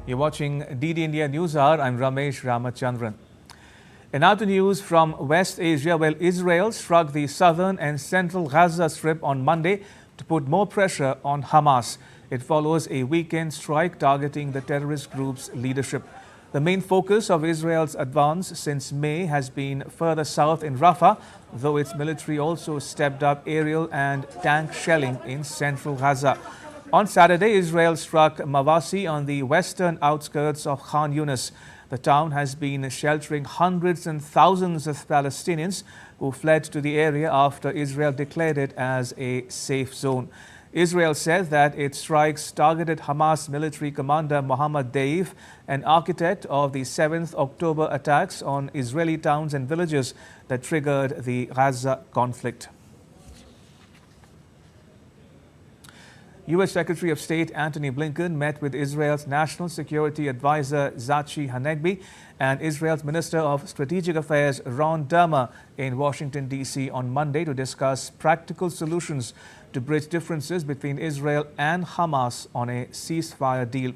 You're watching DD India News Hour. I'm Ramesh Ramachandran. And now to news from West Asia, where Israel struck the southern and central Gaza Strip on Monday to put more pressure on Hamas. It follows a weekend strike targeting the terrorist group's leadership. The main focus of Israel's advance since May has been further south in Rafah, though its military also stepped up aerial and tank shelling in central Gaza. On Saturday, Israel struck Mawasi on the western outskirts of Khan Yunis. The town has been sheltering hundreds and thousands of Palestinians who fled to the area after Israel declared it as a safe zone. Israel said that its strikes targeted Hamas military commander Mohammad Deif, an architect of the 7th October attacks on Israeli towns and villages that triggered the Gaza conflict. U.S. Secretary of State Antony Blinken met with Israel's National Security Advisor Tzachi Hanegbi and Israel's Minister of Strategic Affairs Ron Dermer in Washington, D.C. on Monday to discuss practical solutions to bridge differences between Israel and Hamas on a ceasefire deal.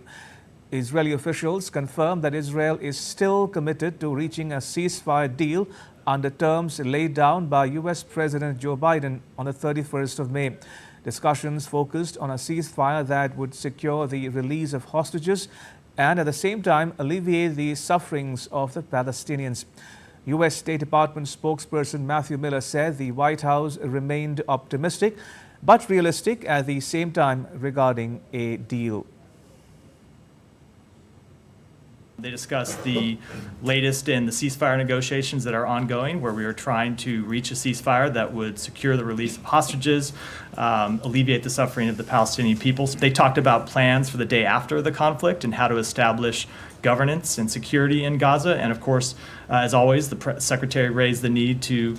Israeli officials confirmed that Israel is still committed to reaching a ceasefire deal under terms laid down by U.S. President Joe Biden on the 31st of May. Discussions focused on a ceasefire that would secure the release of hostages and at the same time alleviate the sufferings of the Palestinians. U.S. State Department spokesperson Matthew Miller said the White House remained optimistic but realistic at the same time regarding a deal. They discussed the latest in the ceasefire negotiations that are ongoing, where we are trying to reach a ceasefire that would secure the release of hostages, alleviate the suffering of the Palestinian people. They talked about plans for the day after the conflict and how to establish governance and security in Gaza. And of course, as always, the Secretary raised the need to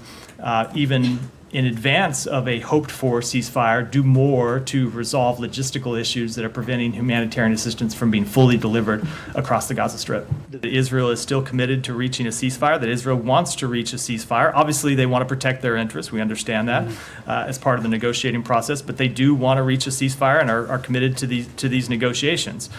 even in advance of a hoped-for ceasefire, do more to resolve logistical issues that are preventing humanitarian assistance from being fully delivered across the Gaza Strip. Israel is still committed to reaching a ceasefire, that Israel wants to reach a ceasefire. Obviously, they want to protect their interests. We understand that as part of the negotiating process, but they do want to reach a ceasefire and are committed to these negotiations.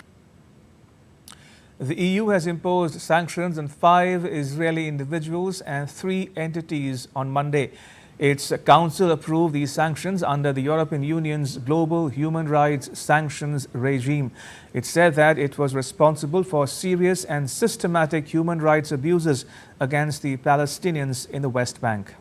The EU has imposed sanctions on 5 Israeli individuals and 3 entities on Monday. Its council approved these sanctions under the European Union's global human rights sanctions regime. It said that it was responsible for serious and systematic human rights abuses against the Palestinians in the West Bank.